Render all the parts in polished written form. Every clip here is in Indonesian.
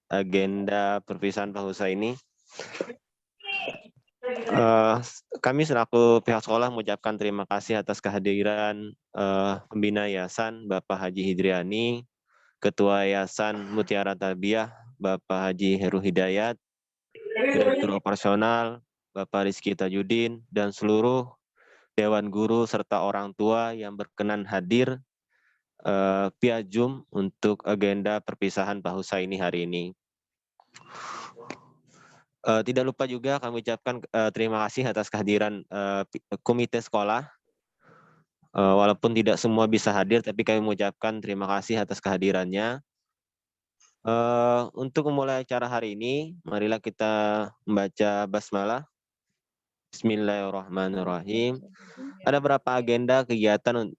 agenda perpisahan Pak Husa ini. Kami selaku pihak sekolah mengucapkan terima kasih atas kehadiran pembina yayasan Bapak Haji Hidriani, Ketua Yayasan Mutiara Tarbiyah Bapak Haji Heru Hidayat, Direktur Operasional Bapak Rizky Tajudin, dan seluruh Dewan Guru serta orang tua yang berkenan hadir via Zoom untuk agenda perpisahan Pak Husa ini hari ini. Tidak lupa juga kami ucapkan terima kasih atas kehadiran komite sekolah. Walaupun tidak semua bisa hadir, tapi kami mengucapkan terima kasih atas kehadirannya. Untuk memulai acara hari ini, marilah kita membaca basmalah. Bismillahirrahmanirrahim. Ada beberapa agenda kegiatan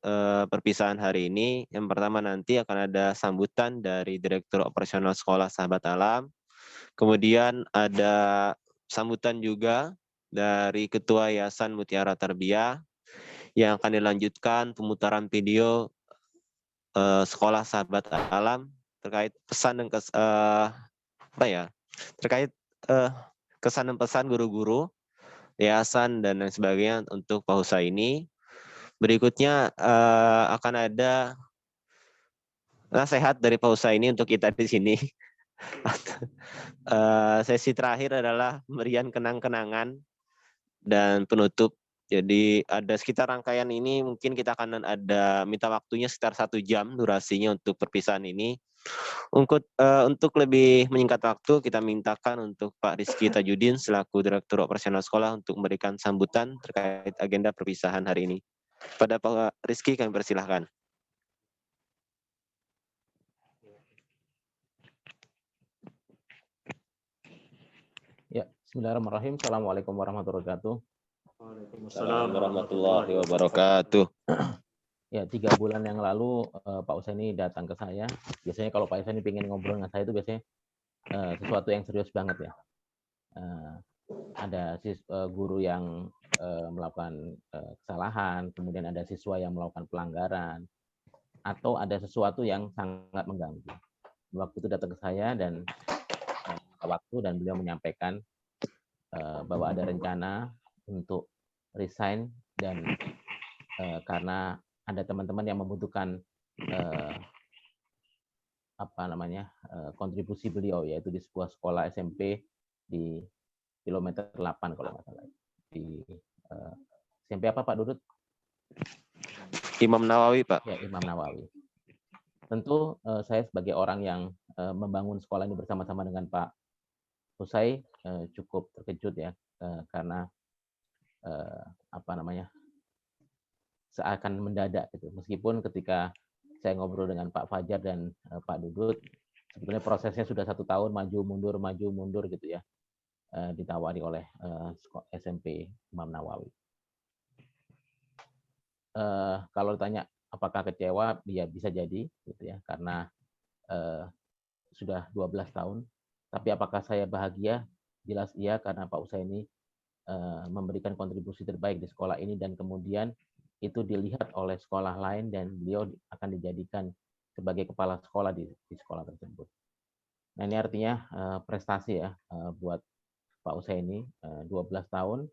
perpisahan hari ini. Yang pertama nanti akan ada sambutan dari Direktur Operasional Sekolah Sahabat Alam. Kemudian ada sambutan juga dari Ketua Yayasan Mutiara Tarbiyah yang akan dilanjutkan pemutaran video Sekolah Sahabat Alam terkait pesan dan terkait kesan dan pesan guru-guru, yayasan dan lain sebagainya untuk Pak Husa ini. Berikutnya akan ada nasihat dari Pak Husa ini untuk kita di sini. Sesi terakhir adalah pemberian kenang-kenangan dan penutup. Jadi ada sekitar rangkaian ini mungkin kita akan ada minta waktunya sekitar 1 jam durasinya untuk perpisahan ini. Untuk lebih menyingkat waktu, kita mintakan untuk Pak Rizky Tajudin selaku Direktur Operasional Sekolah untuk memberikan sambutan terkait agenda perpisahan hari ini. Pada Pak Rizky kami persilahkan. Ya, bismillahirrahmanirrahim. Assalamualaikum warahmatullahi wabarakatuh. Waalaikumsalam warahmatullahi wabarakatuh. Ya, 3 bulan yang lalu Pak Usaini datang ke saya. Biasanya kalau Pak Usaini pengen ngobrol dengan saya itu biasanya sesuatu yang serius banget ya. Ada guru yang melakukan kesalahan, kemudian ada siswa yang melakukan pelanggaran, atau ada sesuatu yang sangat mengganggu. Waktu itu datang ke saya dan waktu dan beliau menyampaikan bahwa ada rencana untuk resign dan karena ada teman-teman yang membutuhkan kontribusi beliau, yaitu di sebuah sekolah SMP di kilometer 8 kalau nggak salah. Di SMP apa Pak Dudut? Imam Nawawi, Pak. Ya, Imam Nawawi. Tentu saya sebagai orang yang membangun sekolah ini bersama-sama dengan Pak Husai cukup terkejut ya, karena seakan mendadak gitu. Meskipun ketika saya ngobrol dengan Pak Fajar dan Pak Dudut, sebetulnya prosesnya sudah 1 tahun maju mundur gitu ya, ditawari oleh SMP Imam Nawawi. Kalau ditanya apakah kecewa, ya bisa jadi gitu ya, karena sudah 12 tahun. Tapi apakah saya bahagia? Jelas iya, karena Pak Usaini memberikan kontribusi terbaik di sekolah ini dan kemudian itu dilihat oleh sekolah lain dan beliau akan dijadikan sebagai kepala sekolah di sekolah tersebut. Nah, ini artinya prestasi ya buat Pak Usaini, 12 tahun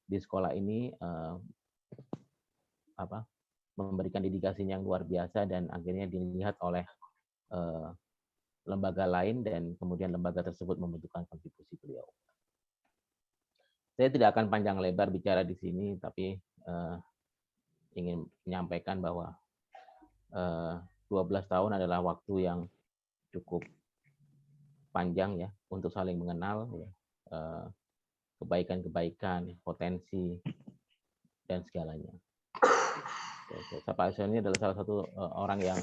di sekolah ini memberikan dedikasinya yang luar biasa dan akhirnya dilihat oleh lembaga lain dan kemudian lembaga tersebut membutuhkan kontribusi beliau. Saya tidak akan panjang lebar bicara di sini, tapi ingin menyampaikan bahwa 12 tahun adalah waktu yang cukup panjang ya untuk saling mengenal ya, kebaikan-kebaikan, potensi dan segalanya. Pak Usaini adalah salah satu orang yang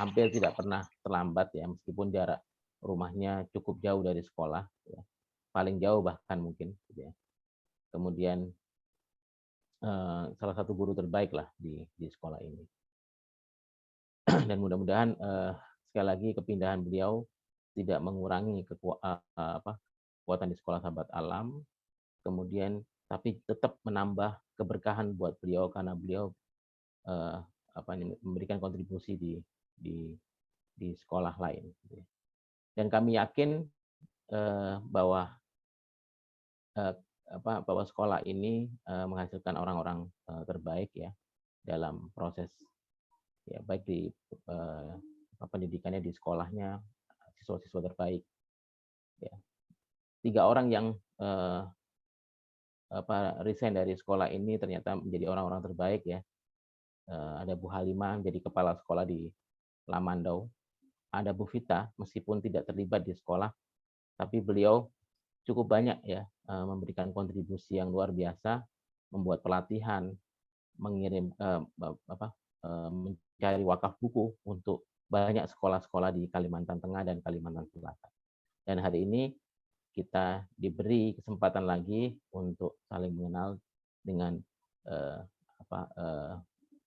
hampir tidak pernah terlambat ya, meskipun jarak rumahnya cukup jauh dari sekolah ya. Paling jauh bahkan mungkin gitu ya. Kemudian salah satu guru terbaik lah di sekolah ini. Dan mudah-mudahan sekali lagi kepindahan beliau tidak mengurangi kekuatan di sekolah Sahabat Alam, kemudian tapi tetap menambah keberkahan buat beliau karena beliau memberikan kontribusi di di sekolah lain. Dan kami yakin bahwa bahwa sekolah ini menghasilkan orang-orang terbaik ya dalam proses ya baik di pendidikannya di sekolahnya, siswa-siswa terbaik. Ya. 3 orang yang resign dari sekolah ini ternyata menjadi orang-orang terbaik ya. Ada Bu Halimah menjadi kepala sekolah di Lamandau. Ada Bu Vita meskipun tidak terlibat di sekolah, tapi beliau cukup banyak ya memberikan kontribusi yang luar biasa, membuat pelatihan, mengirim mencari wakaf buku untuk banyak sekolah-sekolah di Kalimantan Tengah dan Kalimantan Selatan. Dan hari ini kita diberi kesempatan lagi untuk saling mengenal dengan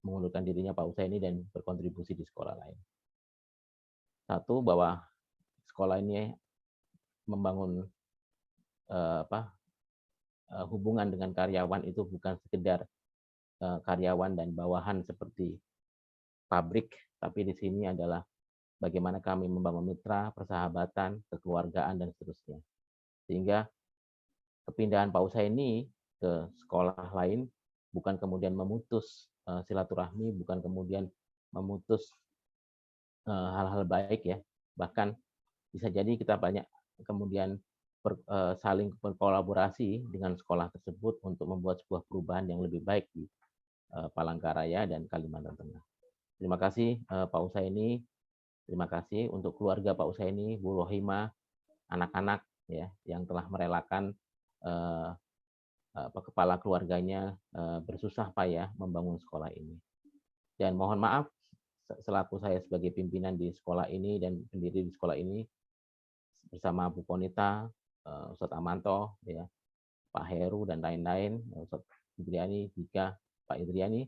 mengundurkan dirinya Pak Husaini dan berkontribusi di sekolah lain. Satu, bahwa sekolah ini membangun hubungan dengan karyawan itu bukan sekedar karyawan dan bawahan seperti pabrik, tapi di sini adalah bagaimana kami membangun mitra, persahabatan, kekeluargaan, dan seterusnya. Sehingga kepindahan Pak Husaini ke sekolah lain bukan kemudian memutus silaturahmi, bukan kemudian memutus hal-hal baik ya, bahkan bisa jadi kita banyak kemudian saling berkolaborasi dengan sekolah tersebut untuk membuat sebuah perubahan yang lebih baik di Palangkaraya dan Kalimantan Tengah. Terima kasih Pak Husaini, terima kasih untuk keluarga Pak Husaini, Bu Rohimah, anak-anak ya yang telah merelakan kepala keluarganya bersusah payah membangun sekolah ini. Dan mohon maaf selaku saya sebagai pimpinan di sekolah ini dan pendiri di sekolah ini bersama Bu Ponita, Ustadz Amanto, ya, Pak Heru dan lain-lain, Ustadz Idriani, Pak Idriani,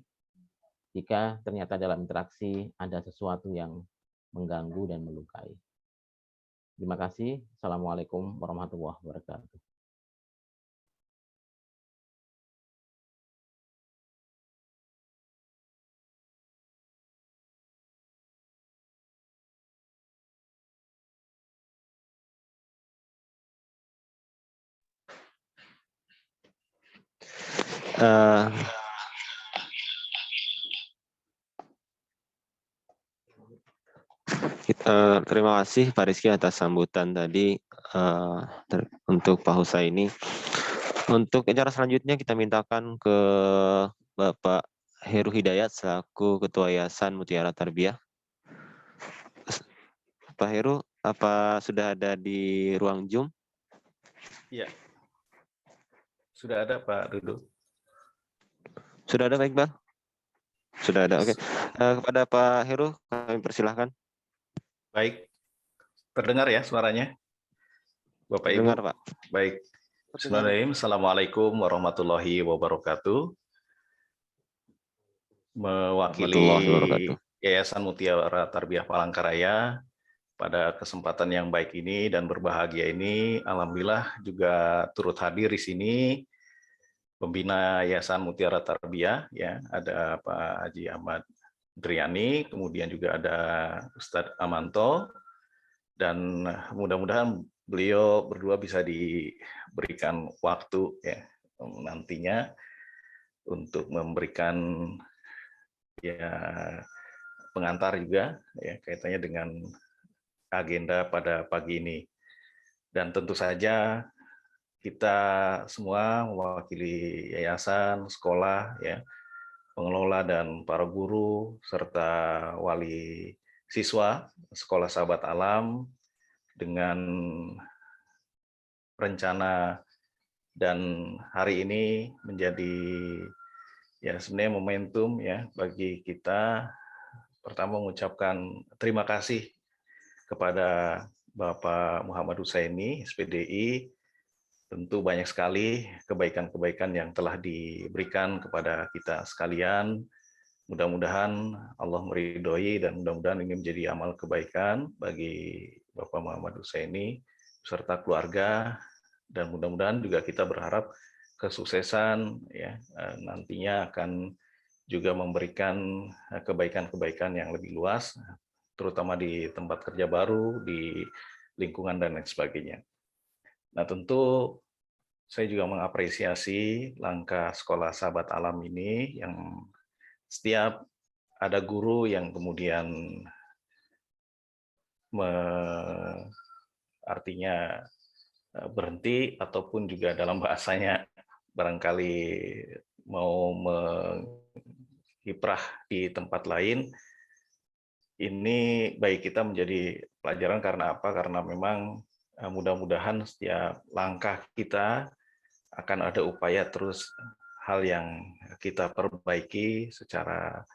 jika ternyata dalam interaksi ada sesuatu yang mengganggu dan melukai. Terima kasih. Assalamualaikum warahmatullahi wabarakatuh. Terima kasih Pak Rizky atas sambutan tadi untuk Pak Husaini. Untuk acara selanjutnya kita mintakan ke Bapak Heru Hidayat selaku Ketua Yayasan Mutiara Tarbiyah. Pak Heru, apa sudah ada di ruang Zoom? Iya. Sudah ada Pak Dudu. Sudah ada Pak Iqbal? Sudah ada, oke. Kepada Pak Heru, kami persilahkan. Baik, terdengar ya suaranya? Bapak Terdengar, Ibu? Pak. Baik. Bismillahirrahmanirrahim. Assalamualaikum warahmatullahi wabarakatuh. Mewakili Yayasan Mutiara Tarbiyah Palangkaraya pada kesempatan yang baik ini dan berbahagia ini, alhamdulillah juga turut hadir di sini pembina Yayasan Mutiara Tarbiyah, ya, ada Pak Haji Ahmad Driani, kemudian juga ada Ustadz Amanto, dan mudah-mudahan beliau berdua bisa diberikan waktu ya nantinya untuk memberikan ya pengantar juga ya kaitannya dengan agenda pada pagi ini. Dan tentu saja kita semua mewakili yayasan, sekolah, ya, pengelola dan para guru serta wali siswa Sekolah Sahabat Alam dengan rencana dan hari ini menjadi ya sebenarnya momentum ya bagi kita pertama mengucapkan terima kasih kepada Bapak Muhammad Husaini, SPDI. Tentu banyak sekali kebaikan-kebaikan yang telah diberikan kepada kita sekalian. Mudah-mudahan Allah meridhoi dan mudah-mudahan ini menjadi amal kebaikan bagi Bapak Muhammad Husaini beserta keluarga, dan mudah-mudahan juga kita berharap kesuksesan ya nantinya akan juga memberikan kebaikan-kebaikan yang lebih luas, terutama di tempat kerja baru, di lingkungan dan lain sebagainya. Nah, tentu saya juga mengapresiasi langkah Sekolah Sahabat Alam ini yang setiap ada guru yang kemudian artinya berhenti ataupun juga dalam bahasanya barangkali mau kiprah di tempat lain, ini bagi kita menjadi pelajaran karena apa? Karena memang mudah-mudahan setiap langkah kita akan ada upaya terus hal yang kita perbaiki secara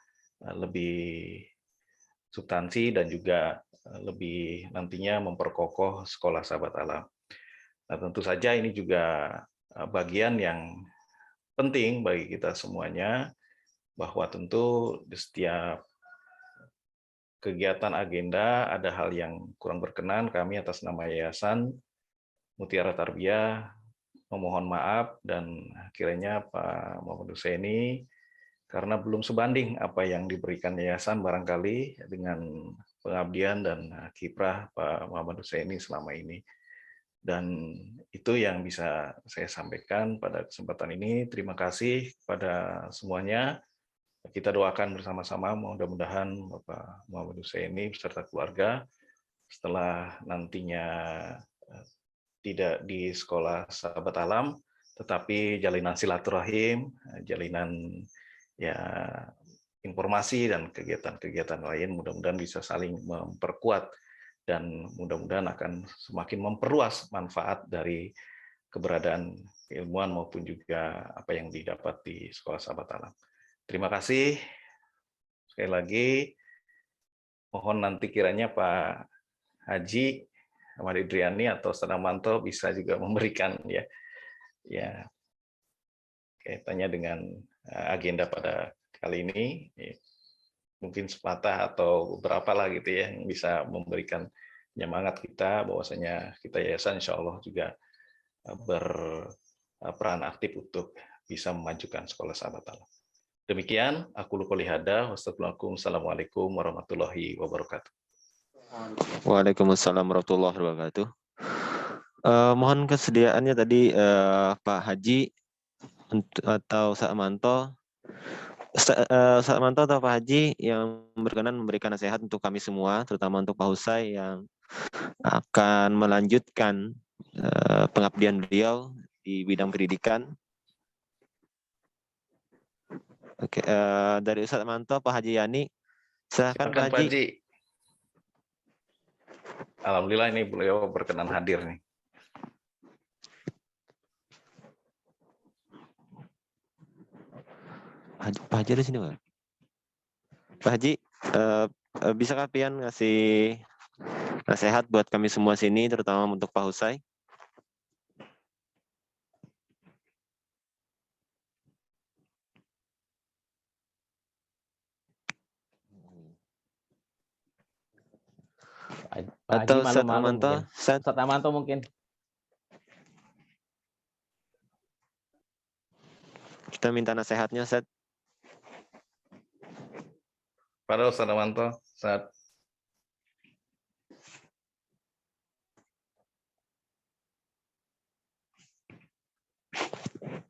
lebih substansi dan juga lebih nantinya memperkokoh Sekolah Sahabat Alam. Nah, tentu saja ini juga bagian yang penting bagi kita semuanya, bahwa tentu di setiap kegiatan agenda ada hal yang kurang berkenan, kami atas nama Yayasan Mutiara Tarbiyah memohon maaf, dan kiranya Pak Muhammad Husaini karena belum sebanding apa yang diberikan yayasan barangkali dengan pengabdian dan kiprah Pak Muhammad Husaini selama ini. Dan itu yang bisa saya sampaikan pada kesempatan ini. Terima kasih kepada semuanya. Kita doakan bersama-sama mudah-mudahan Bapak Muhammad Husaini beserta keluarga setelah nantinya tidak di Sekolah Sahabat Alam, tetapi jalinan silaturahim, jalinan ya informasi dan kegiatan-kegiatan lain mudah-mudahan bisa saling memperkuat dan mudah-mudahan akan semakin memperluas manfaat dari keberadaan keilmuan maupun juga apa yang didapat di Sekolah Sahabat Alam. Terima kasih. Sekali lagi, mohon nanti kiranya Pak Haji Ahmad Hidriani atau Sanamanto bisa juga memberikan ya kaitannya dengan agenda pada kali ini. Mungkin sepatah atau beberapa lah gitu ya yang bisa memberikan penyemangat kita bahwasanya kita yayasan insya Allah juga berperan aktif untuk bisa memajukan Sekolah Sahabat Alam. Demikian, aku qouli hadza, wassalamualaikum warahmatullahi wabarakatuh. Waalaikumsalam warahmatullahi wabarakatuh. Mohon kesediaannya tadi Pak Haji atau Sakmanto, Sakmanto atau Pak Haji yang berkenan memberikan nasihat untuk kami semua, terutama untuk Pak Husai yang akan melanjutkan pengabdian beliau di bidang pendidikan. Oke, dari Ustaz Manto, Pak Haji Yani, silakan Pak Haji. Alhamdulillah ini beliau berkenan hadir nih. Pak Haji ada sini Pak. Pak Haji, bisakah pian ngasih nasihat buat kami semua sini, terutama untuk Pak Husai? Pak Atau Haji malu-malu mungkin. Ustaz Amanto mungkin. Kita minta nasihatnya, Ustaz. Pada Ustaz Amanto, Ustaz.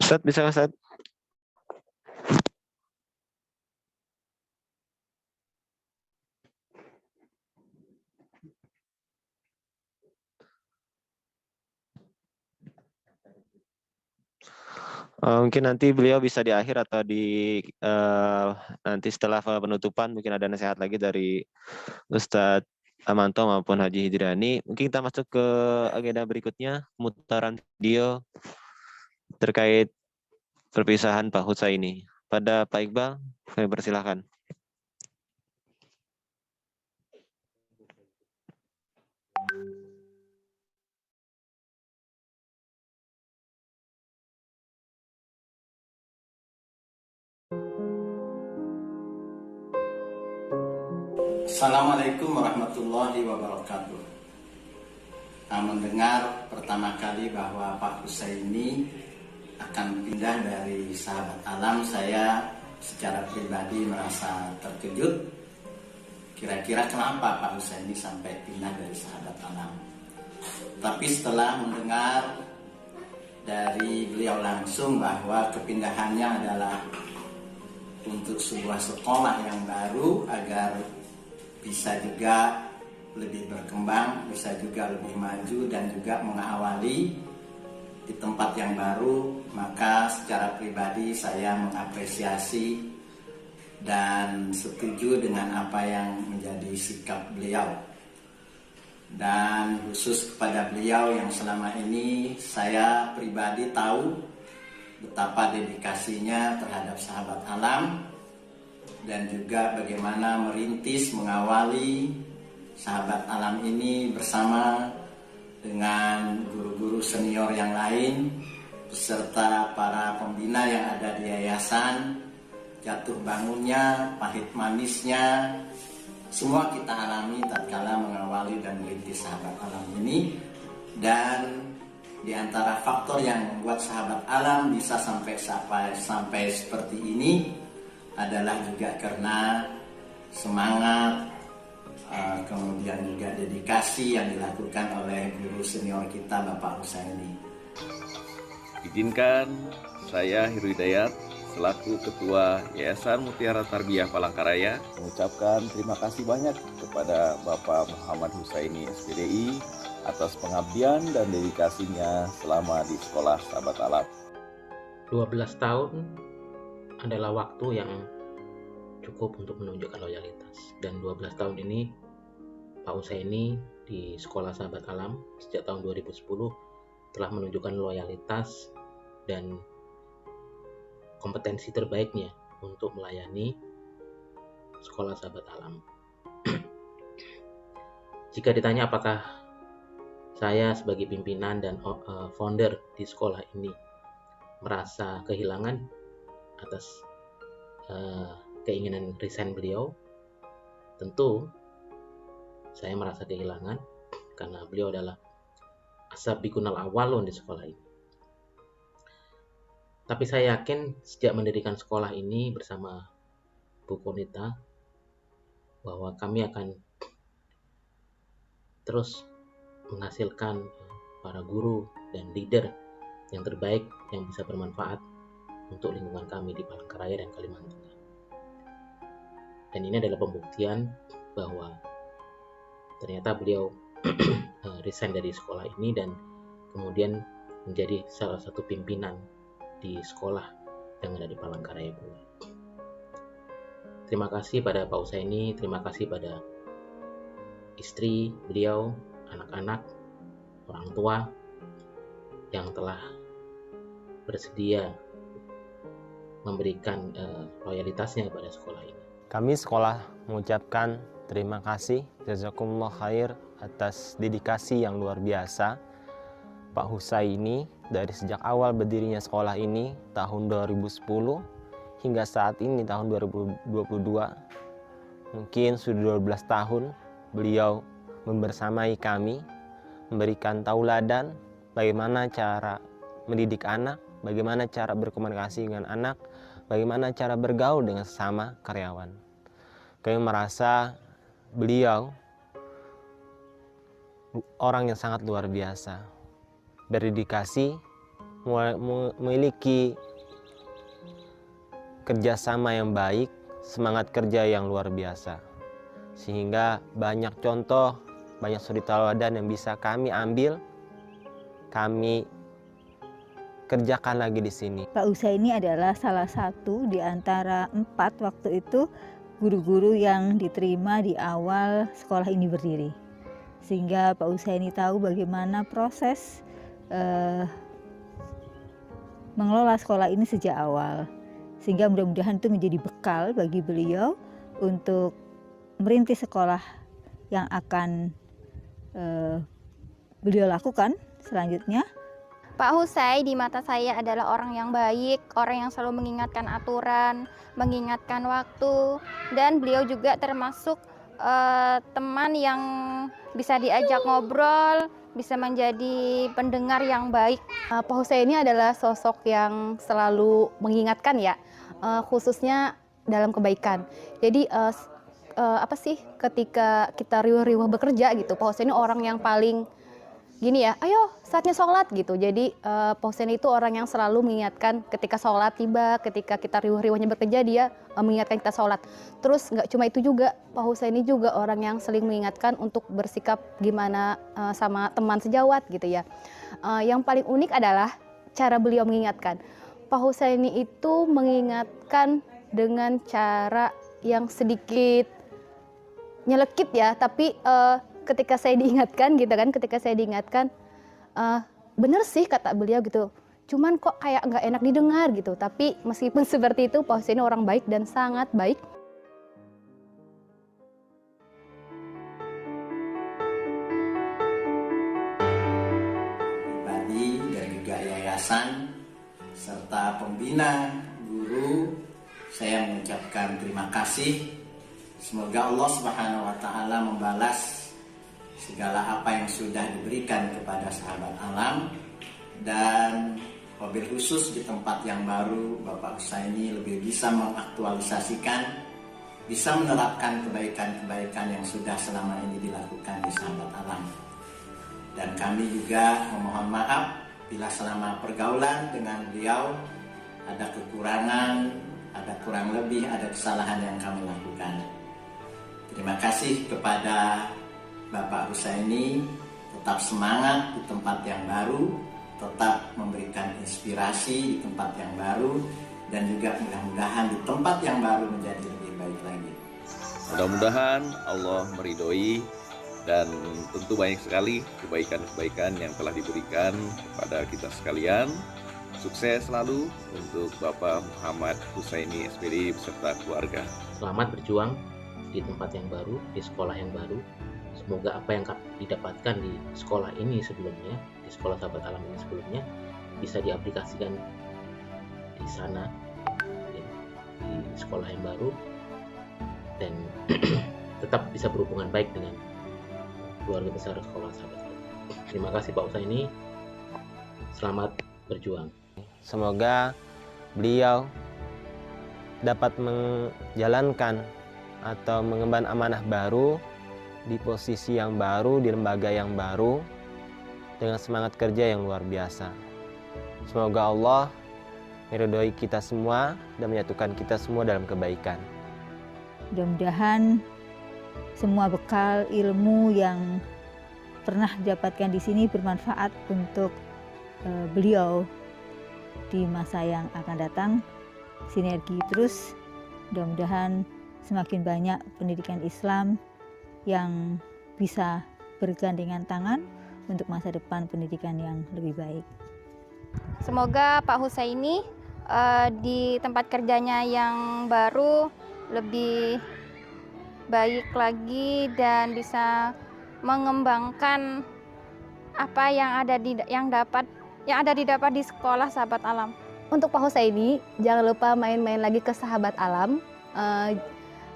Ustaz, bisa nggak, Ustaz? Mungkin nanti beliau bisa di akhir atau di nanti setelah penutupan mungkin ada nasihat lagi dari Ustadz Amanto maupun Haji Hidriani. Mungkin kita masuk ke agenda berikutnya, pemutaran video terkait perpisahan Pak Husai ini. Pada Pak Iqbal, kami persilahkan. Assalamualaikum warahmatullahi wabarakatuh. Mendengar pertama kali bahwa Pak Husaini akan pindah dari Sahabat Alam, saya secara pribadi merasa terkejut kira-kira kenapa Pak Husaini sampai pindah dari Sahabat Alam. Tapi setelah mendengar dari beliau langsung bahwa kepindahannya adalah untuk sebuah sekolah yang baru agar bisa juga lebih berkembang, bisa juga lebih maju dan juga mengawali di tempat yang baru, maka secara pribadi saya mengapresiasi dan setuju dengan apa yang menjadi sikap beliau. Dan khusus kepada beliau yang selama ini saya pribadi tahu betapa dedikasinya terhadap Sahabat Alam dan juga bagaimana merintis, mengawali Sahabat Alam ini bersama dengan guru-guru senior yang lain beserta para pembina yang ada di yayasan. Jatuh bangunnya, pahit manisnya, semua kita alami tatkala mengawali dan merintis Sahabat Alam ini. Dan di antara faktor yang membuat Sahabat Alam bisa sampai seperti ini adalah juga karena semangat, kemudian juga dedikasi yang dilakukan oleh guru senior kita Bapak Husaini. Izinkan saya Heru Hidayat selaku Ketua Yayasan Mutiara Tarbiyah Palangkaraya mengucapkan terima kasih banyak kepada Bapak Muhammad Husaini SPDI atas pengabdian dan dedikasinya selama di Sekolah Sahabat Alam. 12 tahun adalah waktu yang cukup untuk menunjukkan loyalitas. Dan 12 tahun ini Pak Husaini di Sekolah Sahabat Alam sejak tahun 2010 telah menunjukkan loyalitas dan kompetensi terbaiknya untuk melayani Sekolah Sahabat Alam. Jika ditanya apakah saya sebagai pimpinan dan founder di sekolah ini merasa kehilangan atas keinginan resign beliau, tentu saya merasa kehilangan karena beliau adalah ashabikunal awalun di sekolah ini. Tapi saya yakin sejak mendirikan sekolah ini bersama Bu Konita bahwa kami akan terus menghasilkan para guru dan leader yang terbaik yang bisa bermanfaat untuk lingkungan kami di Palangkaraya dan Kalimantan Tengah. Dan ini adalah pembuktian bahwa ternyata beliau resign dari sekolah ini dan kemudian menjadi salah satu pimpinan di sekolah yang ada di Palangkaraya pula. Terima kasih pada Pak Husaini, terima kasih pada istri beliau, anak-anak, orang tua yang telah bersedia memberikan loyalitasnya kepada sekolah ini. Kami sekolah mengucapkan terima kasih, jazakumullah khair atas dedikasi yang luar biasa Pak Husaini dari sejak awal berdirinya sekolah ini tahun 2010 hingga saat ini tahun 2022. Mungkin sudah 12 tahun beliau membersamai kami, memberikan tauladan bagaimana cara mendidik anak, bagaimana cara berkomunikasi dengan anak, bagaimana cara bergaul dengan sesama karyawan. Kami merasa beliau orang yang sangat luar biasa, berdedikasi, memiliki kerjasama yang baik, semangat kerja yang luar biasa. Sehingga banyak contoh, banyak suri tauladan yang bisa kami ambil, kami kerjakan lagi di sini. Pak Husaini adalah salah satu di antara 4 waktu itu guru-guru yang diterima di awal sekolah ini berdiri. Sehingga Pak Husaini tahu bagaimana proses mengelola sekolah ini sejak awal. Sehingga mudah-mudahan itu menjadi bekal bagi beliau untuk merintis sekolah yang akan beliau lakukan selanjutnya. Pak Husai di mata saya adalah orang yang baik, orang yang selalu mengingatkan aturan, mengingatkan waktu, dan beliau juga termasuk teman yang bisa diajak ngobrol, bisa menjadi pendengar yang baik. Pak Husai ini adalah sosok yang selalu mengingatkan ya, khususnya dalam kebaikan. Jadi ketika kita riuh-riuh bekerja gitu, Pak Hussein ini orang yang paling gini ya, ayo saatnya sholat gitu. Jadi Pak Hussein itu orang yang selalu mengingatkan ketika sholat tiba, ketika kita riuh-riuhnya bekerja, dia mengingatkan kita sholat. Terus nggak cuma itu juga, Pak Hussein ini juga orang yang sering mengingatkan untuk bersikap gimana sama teman sejawat gitu ya. Yang paling unik adalah cara beliau mengingatkan. Pak Hussein itu mengingatkan dengan cara yang sedikit nyelekit ya, tapi ketika saya diingatkan gitu kan, bener sih kata beliau gitu, cuman kok kayak nggak enak didengar gitu. Tapi meskipun seperti itu, Pak Hussein orang baik dan sangat baik. Pribadi dan juga yayasan serta pembina guru, saya mengucapkan terima kasih. Semoga Allah Subhanahu wa Ta'ala membalas segala apa yang sudah diberikan kepada sahabat alam, dan wabil khusus di tempat yang baru Bapak Husaini lebih bisa mengaktualisasikan, bisa menerapkan kebaikan-kebaikan yang sudah selama ini dilakukan di sahabat alam. Dan kami juga memohon maaf bila selama pergaulan dengan beliau ada kekurangan, ada kurang lebih, ada kesalahan yang kami lakukan. Terima kasih kepada Bapak Husaini, tetap semangat di tempat yang baru, tetap memberikan inspirasi di tempat yang baru, dan juga mudah-mudahan di tempat yang baru menjadi lebih baik lagi. Mudah-mudahan Allah meridhoi, dan tentu banyak sekali kebaikan-kebaikan yang telah diberikan kepada kita sekalian. Sukses selalu untuk Bapak Muhammad Husaini SPDI beserta keluarga. Selamat berjuang di tempat yang baru, di sekolah yang baru. Semoga apa yang didapatkan di sekolah ini sebelumnya, di sekolah sahabat alam ini sebelumnya, bisa diaplikasikan di sana, ya, di sekolah yang baru, dan tetap bisa berhubungan baik dengan keluarga besar sekolah sahabat alam. Terima kasih Pak Husaini, selamat berjuang. Semoga beliau dapat menjalankan atau mengemban amanah baru di posisi yang baru, di lembaga yang baru, dengan semangat kerja yang luar biasa. Semoga Allah meridhoi kita semua dan menyatukan kita semua dalam kebaikan. Mudah-mudahan semua bekal ilmu yang pernah didapatkan di sini bermanfaat untuk beliau di masa yang akan datang. Sinergi terus, mudah-mudahan semakin banyak pendidikan Islam yang bisa bergandengan tangan untuk masa depan pendidikan yang lebih baik. Semoga Pak Husaini di tempat kerjanya yang baru lebih baik lagi dan bisa mengembangkan apa yang didapat di sekolah sahabat alam. Untuk Pak Husaini, jangan lupa main-main lagi ke sahabat alam.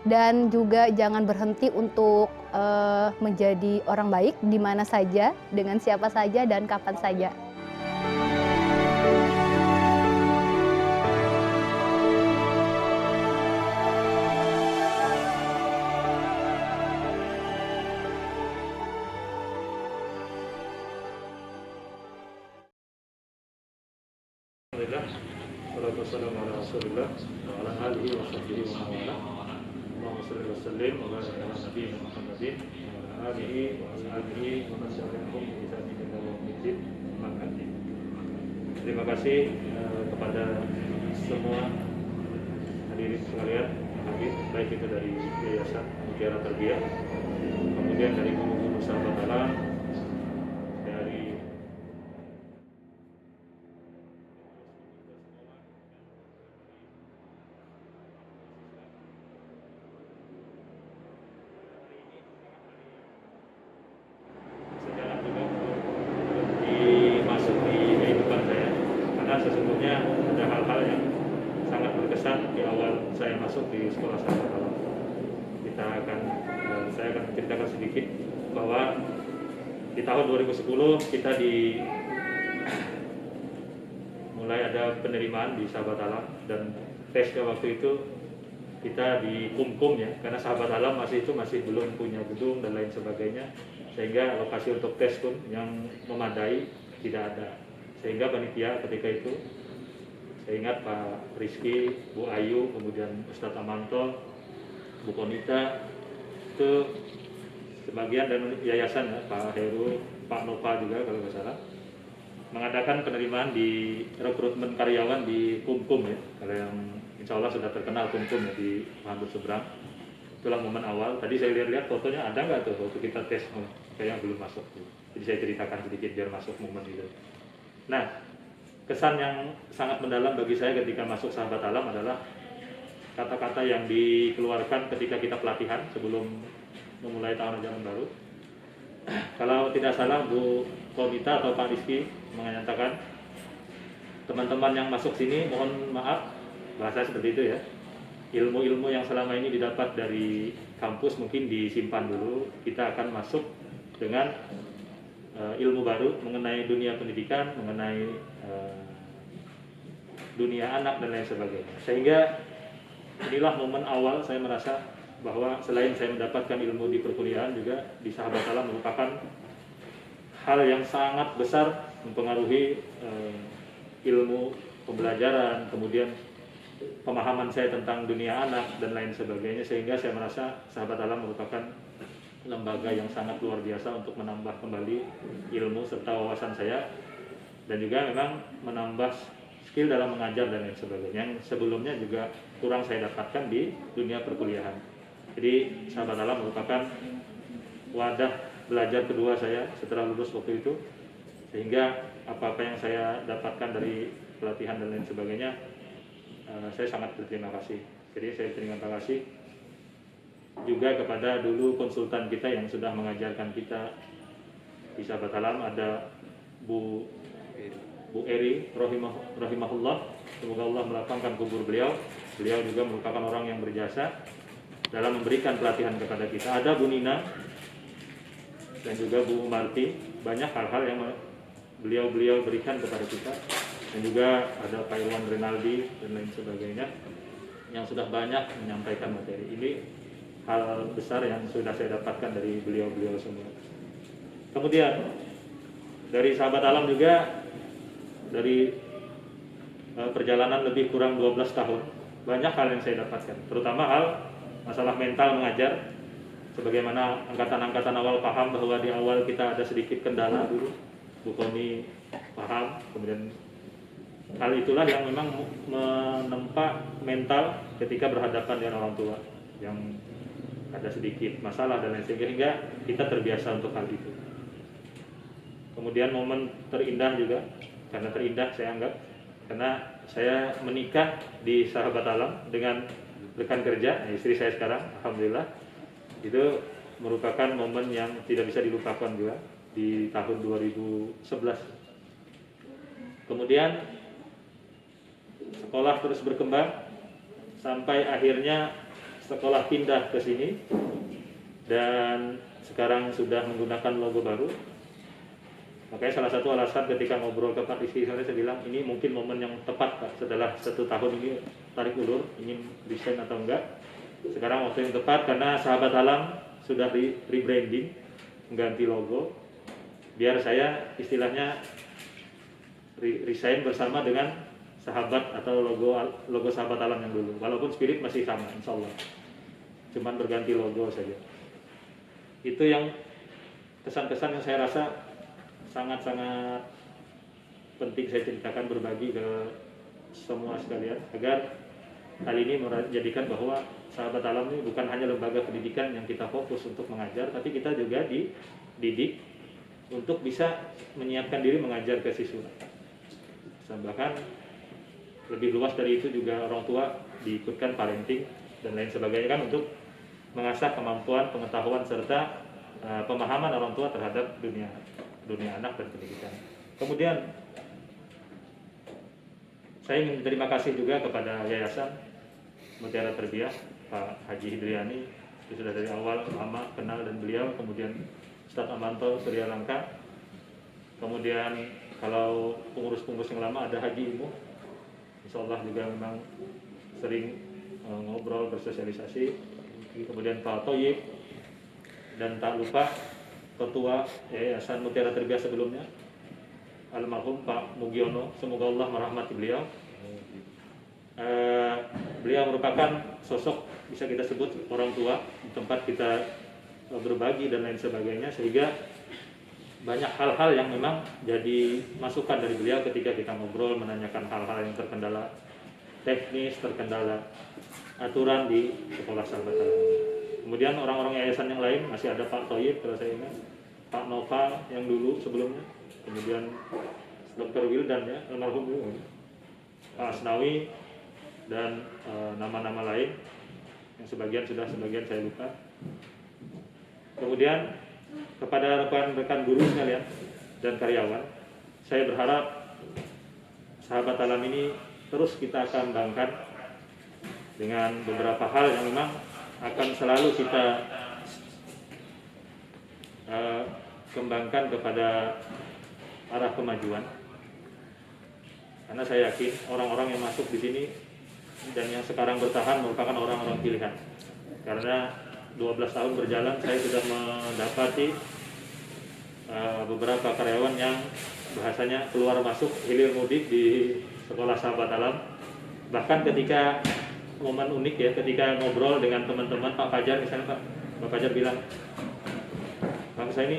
Dan juga jangan berhenti untuk menjadi orang baik di mana saja, dengan siapa saja, dan kapan saja. Alhamdulillah, salatu wassalamu ala Rasulillah wa ala alihi wa sahbihi wa mawala. Allahumma shalli wa sallim wa barik ala nabiyyina Muhammadin wa ala alihi wa ashabihi wa man tabi'ahum bi ihsan ila yaumil din. Terima kasih kepada semua hadirin sekalian, baik itu dari Yayasan Mutiara Tarbiyah, kemudian dari guru-guru sahabat alam, dari sesungguhnya ada hal-hal yang sangat berkesan di awal saya masuk di sekolah sahabat alam. Saya akan menceritakan sedikit bahwa di tahun 2010 kita mulai ada penerimaan di sahabat alam, dan tesnya waktu itu kita di Kumkum ya, karena Sahabat Alam masih belum punya gedung dan lain sebagainya, sehingga lokasi untuk tes pun yang memadai tidak ada. Sehingga panitia ketika itu, saya ingat Pak Rizky, Bu Ayu, kemudian Ustadz Amanto, Bu Konita, itu sebagian dan yayasan ya, Pak Heru, Pak Nova juga kalau nggak salah, mengadakan penerimaan di rekrutmen karyawan di Kumkum ya, kalau yang insya Allah sudah terkenal Kumkum ya di Mahmud Seberang. Itulah momen awal. Tadi saya lihat fotonya, ada nggak tuh waktu kita tes? Kayaknya belum masuk tuh. Jadi saya ceritakan sedikit biar masuk momen itu. Nah, kesan yang sangat mendalam bagi saya ketika masuk Sahabat Alam adalah kata-kata yang dikeluarkan ketika kita pelatihan sebelum memulai tahun ajaran baru. Kalau tidak salah Bu Komita atau Pak Rizky menyatakan, teman-teman yang masuk sini mohon maaf, bahasa seperti itu ya, ilmu-ilmu yang selama ini didapat dari kampus mungkin disimpan dulu, kita akan masuk dengan ilmu baru mengenai dunia pendidikan, mengenai dunia anak dan lain sebagainya. Sehingga inilah momen awal saya merasa bahwa selain saya mendapatkan ilmu di perkuliahan, juga di Sahabat Alam merupakan hal yang sangat besar mempengaruhi ilmu pembelajaran, kemudian pemahaman saya tentang dunia anak dan lain sebagainya, sehingga saya merasa Sahabat Alam merupakan lembaga yang sangat luar biasa untuk menambah kembali ilmu serta wawasan saya, dan juga memang menambah skill dalam mengajar dan lain sebagainya yang sebelumnya juga kurang saya dapatkan di dunia perkuliahan. Jadi Sahabat Alam merupakan wadah belajar kedua saya setelah lulus waktu itu, sehingga apa-apa yang saya dapatkan dari pelatihan dan lain sebagainya, saya sangat berterima kasih. Jadi saya berterima kasih juga kepada dulu konsultan kita yang sudah mengajarkan kita di Sahabat Alam, ada Bu Eri rahimahullah, semoga Allah melapangkan kubur beliau. Beliau juga merupakan orang yang berjasa dalam memberikan pelatihan kepada kita. Ada Bu Nina dan juga Bu Marti, banyak hal-hal yang beliau berikan kepada kita, dan juga ada Pak Irwan Renaldi dan lain sebagainya yang sudah banyak menyampaikan materi. Ini hal besar yang sudah saya dapatkan dari beliau-beliau semua. Kemudian dari Sahabat Alam juga, dari perjalanan lebih kurang 12 tahun, banyak hal yang saya dapatkan, terutama hal masalah mental mengajar. Sebagaimana angkatan-angkatan awal paham bahwa di awal kita ada sedikit kendala dulu, Bu Koni paham, kemudian hal itulah yang memang menempa mental ketika berhadapan dengan orang tua yang ada sedikit masalah dan lain sebagainya, sehingga kita terbiasa untuk hal itu. Kemudian momen terindah juga, karena terindah saya anggap, karena saya menikah di Sahabat Alam dengan rekan kerja, istri saya sekarang, alhamdulillah. Itu merupakan momen yang tidak bisa dilupakan juga di tahun 2011. Kemudian sekolah terus berkembang sampai akhirnya sekolah pindah ke sini, dan sekarang sudah menggunakan logo baru. Makanya salah satu alasan ketika ngobrol ke Pak Rizky, saya bilang ini mungkin momen yang tepat Pak, setelah 1 tahun ini tarik ulur ingin desain atau enggak. Sekarang waktu yang tepat, karena Sahabat Alam sudah rebranding, mengganti logo, biar saya istilahnya resign bersama dengan sahabat atau logo Sahabat Alam yang dulu, walaupun spirit masih sama insya Allah, cuman berganti logo saja. Itu yang kesan-kesan yang saya rasa sangat-sangat penting saya ceritakan, berbagi ke semua sekalian, agar hal ini menjadikan bahwa Sahabat Alam ini bukan hanya lembaga pendidikan yang kita fokus untuk mengajar, tapi kita juga dididik untuk bisa menyiapkan diri mengajar ke siswa. Bahkan lebih luas dari itu juga orang tua diikutkan parenting dan lain sebagainya, kan untuk mengasah kemampuan, pengetahuan serta pemahaman orang tua terhadap dunia anak dan pendidikan. Kemudian saya ingin berterima kasih juga kepada Yayasan Mutiara Tarbiyah, Pak Haji Hidriani, itu sudah dari awal lama kenal dan beliau. Kemudian Ustadz Amanto Surya Langka. Kemudian kalau pengurus-pengurus yang lama ada Haji Imu, insya Allah juga memang sering ngobrol, bersosialisasi. Kemudian Pak Toyib, dan tak lupa Ketua Yayasan Mutiara Tarbiyah sebelumnya, almarhum Pak Mugiono, semoga Allah merahmati beliau. Beliau merupakan sosok, bisa kita sebut orang tua di tempat kita berbagi dan lain sebagainya, sehingga banyak hal-hal yang memang jadi masukan dari beliau ketika kita ngobrol, menanyakan hal-hal yang terkendala teknis, terkendala aturan di sekolah Sahabat Alam. Kemudian orang-orang yayasan yang lain masih ada Pak Toyib, kalau saya ingat, Pak Nova yang dulu sebelumnya, kemudian Dr. Wildan ya, almarhum Pak Asnawi, dan nama-nama lain yang sebagian sudah, sebagian saya lupa. Kemudian kepada rekan-rekan guru sekalian dan karyawan, saya berharap Sahabat Alam ini terus kita kembangkan dengan beberapa hal yang memang akan selalu kita kembangkan kepada arah kemajuan. Karena saya yakin orang-orang yang masuk di sini dan yang sekarang bertahan merupakan orang-orang pilihan. Karena 12 tahun berjalan saya sudah mendapati beberapa karyawan yang bahasanya keluar masuk hilir mudik di sekolah Sahabat Alam. Bahkan ketika momen unik ya, ketika ngobrol dengan teman-teman, Pak Fajar misalnya, Pak Fajar bilang, Bang saya ini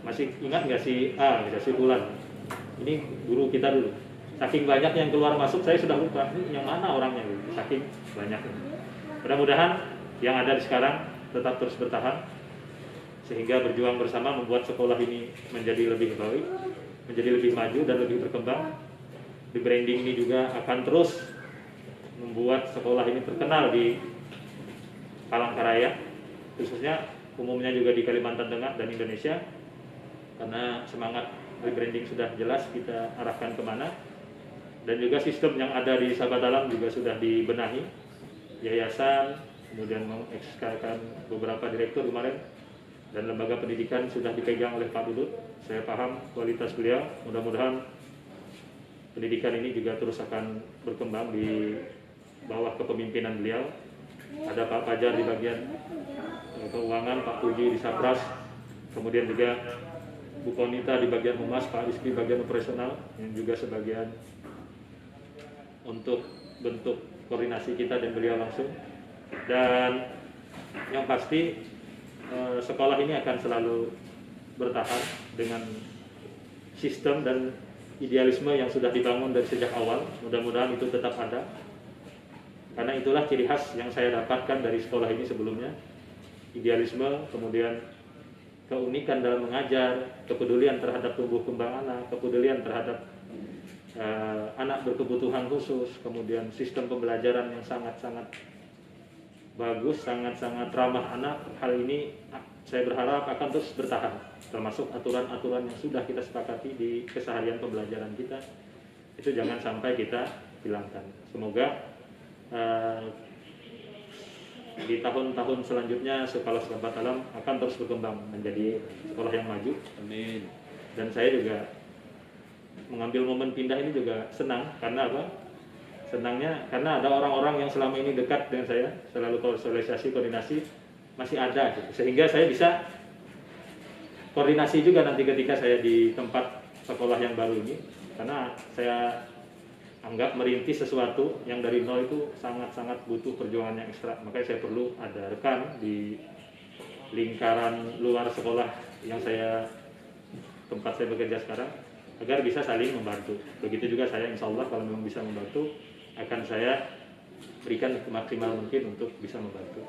masih ingat nggak si A, si Bulan, ini guru kita dulu. Saking banyak yang keluar masuk, saya sudah lupa yang mana orangnya, saking banyak. Mudah-mudahan yang ada di sekarang tetap terus bertahan, sehingga berjuang bersama membuat sekolah ini menjadi lebih baik, menjadi lebih maju dan lebih berkembang. Di branding ini juga akan terus membuat sekolah ini terkenal di Palangkaraya, khususnya umumnya juga di Kalimantan Tengah dan Indonesia, karena semangat rebranding sudah jelas kita arahkan kemana. Dan juga sistem yang ada di Sahabat Alam juga sudah dibenahi, yayasan, kemudian mengekskalkan beberapa direktur kemarin, dan lembaga pendidikan sudah dipegang oleh Pak Dudut. Saya paham kualitas beliau, mudah-mudahan pendidikan ini juga terus akan berkembang di bawah kepemimpinan beliau. Ada Pak Fajar di bagian keuangan, Pak Puji di Sapras, kemudian juga Bu Konita di bagian humas, Pak Rizky bagian operasional, yang juga sebagian untuk bentuk koordinasi kita dan beliau langsung. Dan yang pasti sekolah ini akan selalu bertahan dengan sistem dan idealisme yang sudah dibangun dari sejak awal. Mudah-mudahan itu tetap ada, karena itulah ciri khas yang saya dapatkan dari sekolah ini sebelumnya. Idealisme, kemudian keunikan dalam mengajar, kepedulian terhadap tumbuh kembang anak, kepedulian terhadap anak berkebutuhan khusus, kemudian sistem pembelajaran yang sangat-sangat bagus, sangat-sangat ramah anak. Hal ini saya berharap akan terus bertahan, termasuk aturan-aturan yang sudah kita sepakati di keseharian pembelajaran kita, itu jangan sampai kita hilangkan. Semoga di tahun-tahun selanjutnya sekolah Sahabat Alam akan terus berkembang menjadi sekolah yang maju. Amin. Dan saya juga mengambil momen pindah ini juga senang. Karena apa? Senangnya karena ada orang-orang yang selama ini dekat dengan saya, selalu sosialisasi, koordinasi, masih ada gitu. Sehingga saya bisa koordinasi juga nanti ketika saya di tempat sekolah yang baru ini. Karena saya anggap merintis sesuatu yang dari nol itu sangat-sangat butuh perjuangan yang ekstra. Makanya saya perlu ada rekan di lingkaran luar sekolah yang tempat saya bekerja sekarang, agar bisa saling membantu. Begitu juga saya, insya Allah kalau memang bisa membantu, akan saya berikan semaksimal mungkin untuk bisa membantu.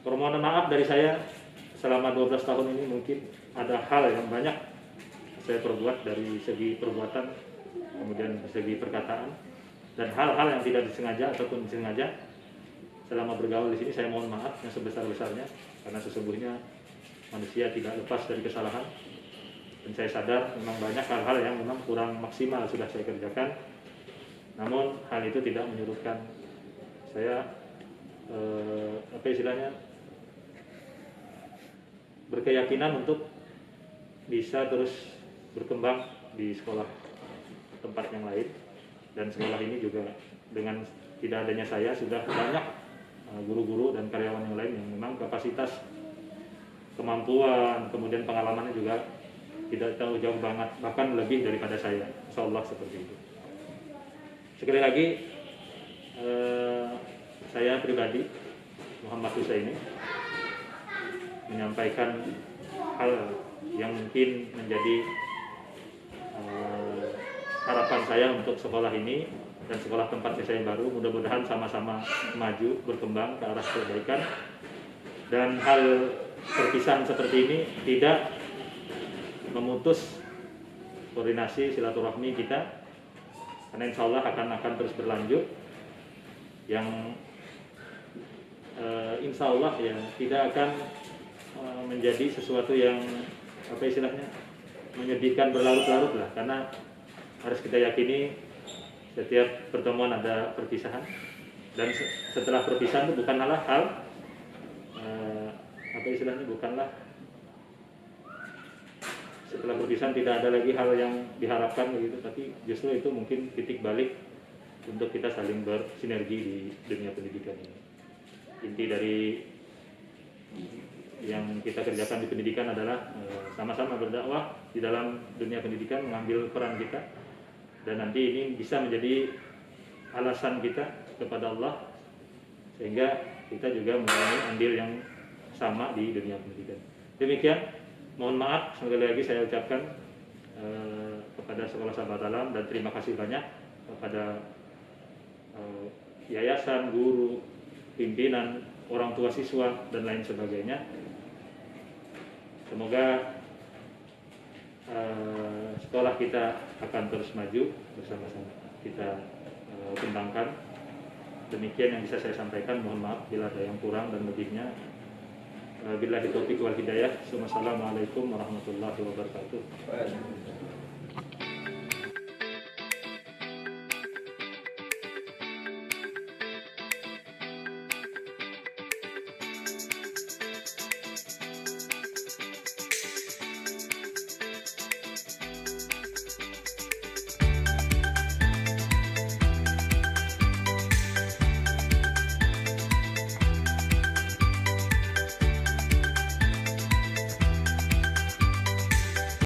Permohonan maaf dari saya, selama 12 tahun ini mungkin ada hal yang banyak saya perbuat dari segi perbuatan, kemudian dari segi perkataan, dan hal-hal yang tidak disengaja ataupun disengaja. Selama bergaul di sini saya mohon maaf yang sebesar-besarnya, karena sesungguhnya manusia tidak lepas dari kesalahan. Dan saya sadar memang banyak hal-hal yang memang kurang maksimal sudah saya kerjakan. Namun hal itu tidak menyurutkan saya berkeyakinan untuk bisa terus berkembang di sekolah tempat yang lain. Dan sekolah ini juga dengan tidak adanya saya sudah banyak guru-guru dan karyawan yang lain yang memang kapasitas, kemampuan, kemudian pengalamannya juga tidak tahu jauh banget, bahkan lebih daripada saya. Insya Allah seperti itu. Sekali lagi, saya pribadi, Muhammad Husaini, menyampaikan hal yang mungkin menjadi harapan saya untuk sekolah ini dan sekolah tempat saya yang baru. Mudah-mudahan sama-sama maju, berkembang ke arah kebaikan, dan hal perpisahan seperti ini tidak memutus koordinasi silaturahmi kita, karena insya Allah akan terus berlanjut, yang insya Allah ya tidak akan menjadi sesuatu yang apa istilahnya menyedihkan berlarut-larut lah, karena harus kita yakini setiap pertemuan ada perpisahan, dan setelah perpisahan itu bukanlah hal apa istilahnya bukanlah setelah perpisahan tidak ada lagi hal yang diharapkan begitu, tapi justru itu mungkin titik balik untuk kita saling bersinergi di dunia pendidikan ini. Inti dari yang kita kerjakan di pendidikan adalah sama-sama berdakwah di dalam dunia pendidikan, mengambil peran kita, dan nanti ini bisa menjadi alasan kita kepada Allah sehingga kita juga mempunyai andil yang sama di dunia pendidikan. Demikian, mohon maaf sekali lagi saya ucapkan kepada Sekolah Sahabat Alam, dan terima kasih banyak kepada yayasan, guru, pimpinan, orang tua siswa, dan lain sebagainya. Semoga sekolah kita akan terus maju bersama-sama kita kembangkan. Demikian yang bisa saya sampaikan. Mohon maaf bila ada yang kurang dan lebihnya. Billahi taufiq wal hidayah. Wassalamualaikum warahmatullahi wabarakatuh.